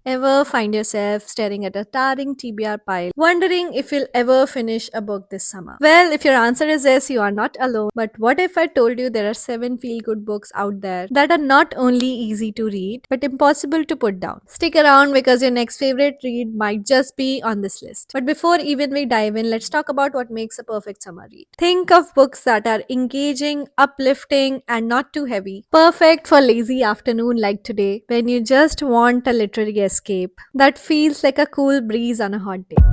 Ever find yourself staring at a towering TBR pile, wondering if you'll ever finish a book this summer? Well, if your answer is yes, you are not alone. But what if I told you there are 7 feel good books out there that are not only easy to read, but impossible to put down? Stick around because your next favorite read might just be on this list. But before even we dive in, let's talk about what makes a perfect summer read. Think of books that are engaging, uplifting, and not too heavy. Perfect for lazy afternoon like today when you just want a literary escape that feels like a cool breeze on a hot day.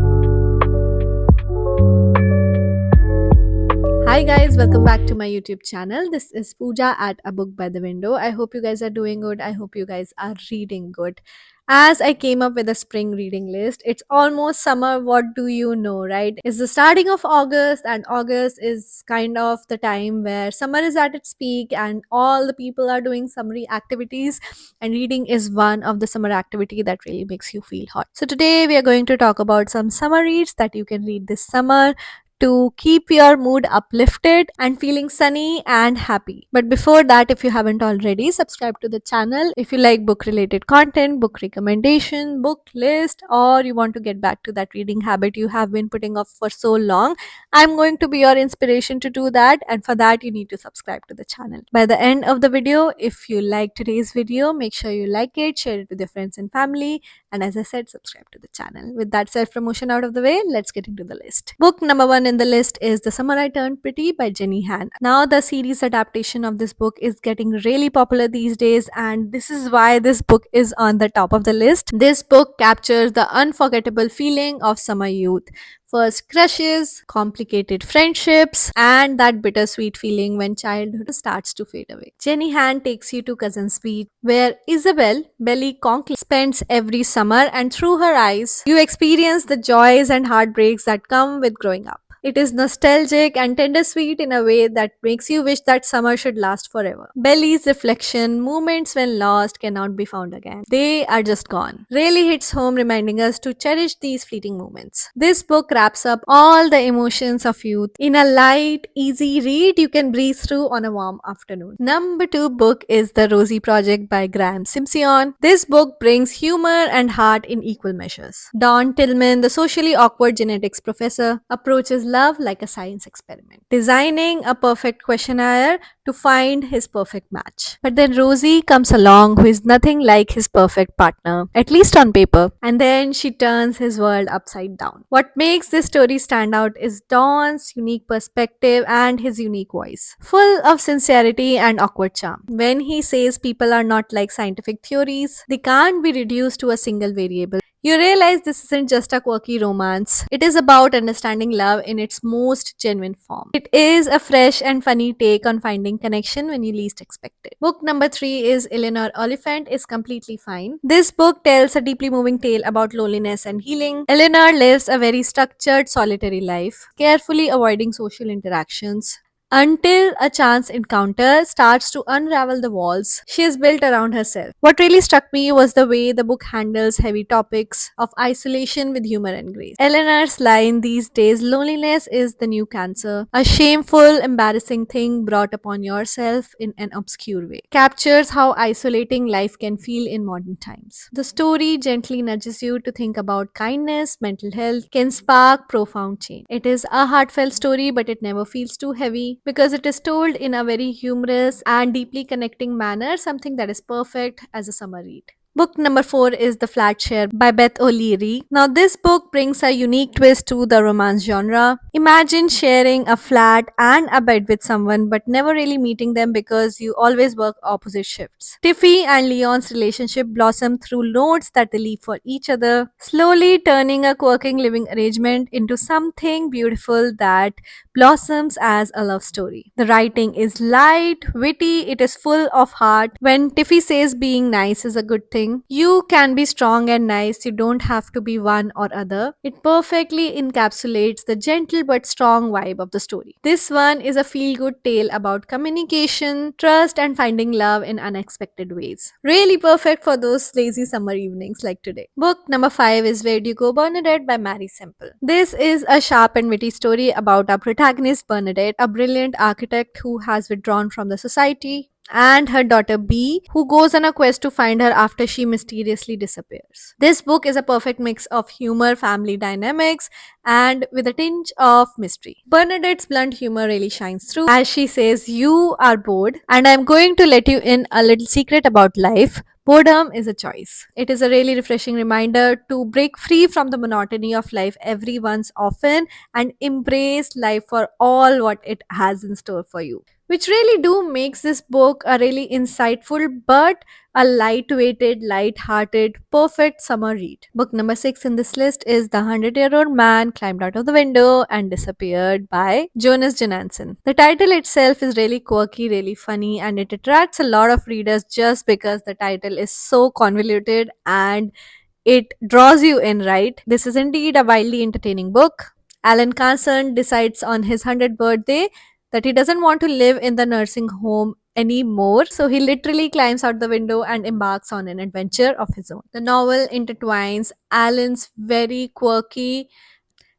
Hi guys, welcome back to my YouTube channel. This is Pooja at A Book by the Window. I hope you guys are doing good. I hope you guys are reading good. As I came up with a spring reading list, it's almost summer. What do you know, right? It's the starting of August, and August is kind of the time where summer is at its peak and all the people are doing summery activities, and reading is one of the summer activity that really makes you feel hot. So today we are going to talk about some summer reads that you can read this summer to keep your mood uplifted and feeling sunny and happy. But before that, if you haven't already, subscribe to the channel. If you like book related content, book recommendation, book list, or you want to get back to that reading habit you have been putting off for so long, I'm going to be your inspiration to do that. And for that, you need to subscribe to the channel. By the end of the video, if you like today's video, make sure you like it, share it with your friends and family, and as I said, subscribe to the channel. With that self promotion out of the way, let's get into the list. Book number one in the list is The Summer I Turned Pretty by Jenny Han. Now, the series adaptation of this book is getting really popular these days, and this is why this book is on the top of the list. This book captures the unforgettable feeling of summer youth. First crushes, complicated friendships, and that bittersweet feeling when childhood starts to fade away. Jenny Han takes you to Cousin's Beach, where Isabel, Belly Conklin, spends every summer, and through her eyes, you experience the joys and heartbreaks that come with growing up. It is nostalgic and tender sweet in a way that makes you wish that summer should last forever. Belly's reflection, moments when lost cannot be found again. They are just gone. Really hits home, reminding us to cherish these fleeting moments. This book wraps up all the emotions of youth in a light, easy read you can breathe through on a warm afternoon. Number two book is The Rosie Project by Graham Simpson. This book brings humor and heart in equal measures. Don Tillman, the socially awkward genetics professor, approaches love like a science experiment, designing a perfect questionnaire to find his perfect match. But then Rosie comes along, who is nothing like his perfect partner, at least on paper, and then she turns his world upside down. What makes this story stand out is Don's unique perspective and his unique voice, full of sincerity and awkward charm. When he says people are not like scientific theories, they can't be reduced to a single variable, you realize this isn't just a quirky romance. It is about understanding love in its most genuine form. It is a fresh and funny take on finding connection when you least expect it. Book number three is Eleanor Oliphant is Completely Fine. This book tells a deeply moving tale about loneliness and healing. Eleanor lives a very structured, solitary life, carefully avoiding social interactions, until a chance encounter starts to unravel the walls she has built around herself. What really struck me was the way the book handles heavy topics of isolation with humor and grace. Eleanor's line these days, loneliness is the new cancer, a shameful, embarrassing thing brought upon yourself in an obscure way, captures how isolating life can feel in modern times. The story gently nudges you to think about kindness, mental health, can spark profound change. It is a heartfelt story, but it never feels too heavy because it is told in a very humorous and deeply connecting manner, something that is perfect as a summer read. Book number four is The Flat Share by Beth O'Leary. Now, this book brings a unique twist to the romance genre. Imagine sharing a flat and a bed with someone but never really meeting them because you always work opposite shifts. Tiffy and Leon's relationship blossom through notes that they leave for each other, slowly turning a quirking living arrangement into something beautiful that blossoms as a love story. The writing is light, witty, it is full of heart. When Tiffy says being nice is a good thing, you can be strong and nice, you don't have to be one or other. It perfectly encapsulates the gentle but strong vibe of the story. This one is a feel good tale about communication, trust, and finding love in unexpected ways. Really perfect for those lazy summer evenings like today. Book number five is Where Do You Go, Bernadette by Mary Semple. This is a sharp and witty story about our protagonist Bernadette, a brilliant architect who has withdrawn from the society and her daughter B, who goes on a quest to find her after she mysteriously disappears. This book is a perfect mix of humor, family dynamics, and with a tinge of mystery. Bernadette's blunt humor really shines through as she says, "You are bored, and I'm going to let you in a little secret about life. Boredom is a choice." It is a really refreshing reminder to break free from the monotony of life every once often and embrace life for all what it has in store for you, which really do makes this book a really insightful but a lightweighted, light-hearted, perfect summer read. Book number 6 in this list is The 100-Year-Old Man Climbed Out of the Window and Disappeared by Jonas Jonasson. The title itself is really quirky, really funny, and it attracts a lot of readers just because the title is so convoluted and it draws you in, right? This is indeed a wildly entertaining book. Alan Carson decides on his 100th birthday that he doesn't want to live in the nursing home anymore, so he literally climbs out the window and embarks on an adventure of his own. The novel intertwines Alan's very quirky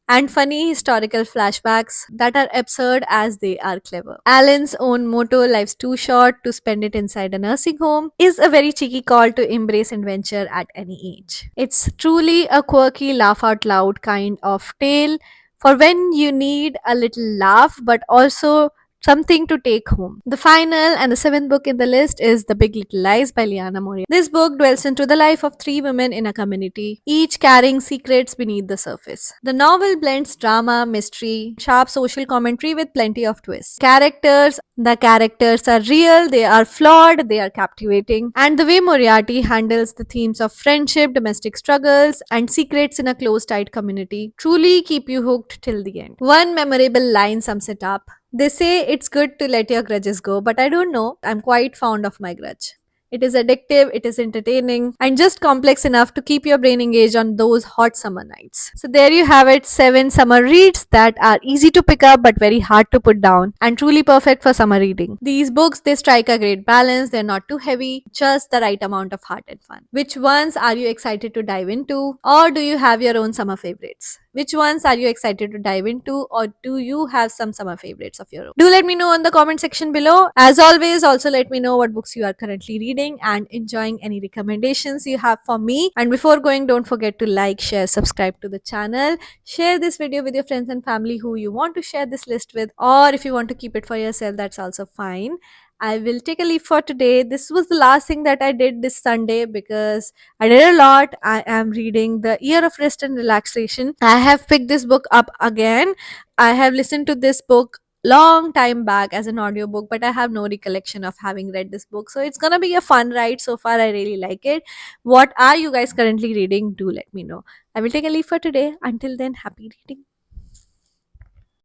and funny historical flashbacks that are absurd as they are clever. Alan's own motto, "Life's too short to spend it inside a nursing home," is a very cheeky call to embrace adventure at any age. It's truly a quirky, laugh out loud kind of tale for when you need a little laugh but also something to take home. The final and the seventh book in the list is The Big Little Lies by Liana Moriarty. This book dwells into the life of three women in a community, each carrying secrets beneath the surface. The novel blends drama, mystery, sharp social commentary with plenty of twists. The characters are real, they are flawed, they are captivating, and the way Moriarty handles the themes of friendship, domestic struggles, and secrets in a close tight community truly keep you hooked till the end. One memorable line sums it up. They say it's good to let your grudges go, but I don't know. I'm quite fond of my grudge. It is addictive, it is entertaining, and just complex enough to keep your brain engaged on those hot summer nights. So, there you have it, 7 summer reads that are easy to pick up but very hard to put down and truly perfect for summer reading. These books, they strike a great balance, they're not too heavy, just the right amount of heart and fun. Which ones are you excited to dive into, or do you have your own summer favorites? Which ones are you excited to dive into, or do you have some summer favorites of your own? Do let me know in the comment section below. As always, also let me know what books you are currently reading and enjoying, any recommendations you have for me. And before going, don't forget to like, share, subscribe to the channel. Share this video with your friends and family who you want to share this list with, or if you want to keep it for yourself, that's also fine. I will take a leave for today. This was the last thing that I did this Sunday because I did a lot. I am reading The Year of Rest and Relaxation. I have picked this book up again. I have listened to this book long time back as an audiobook, but I have no recollection of having read this book. So it's gonna be a fun ride. So far, I really like it. What are you guys currently reading? Do let me know. I will take a leave for today. Until then, happy reading.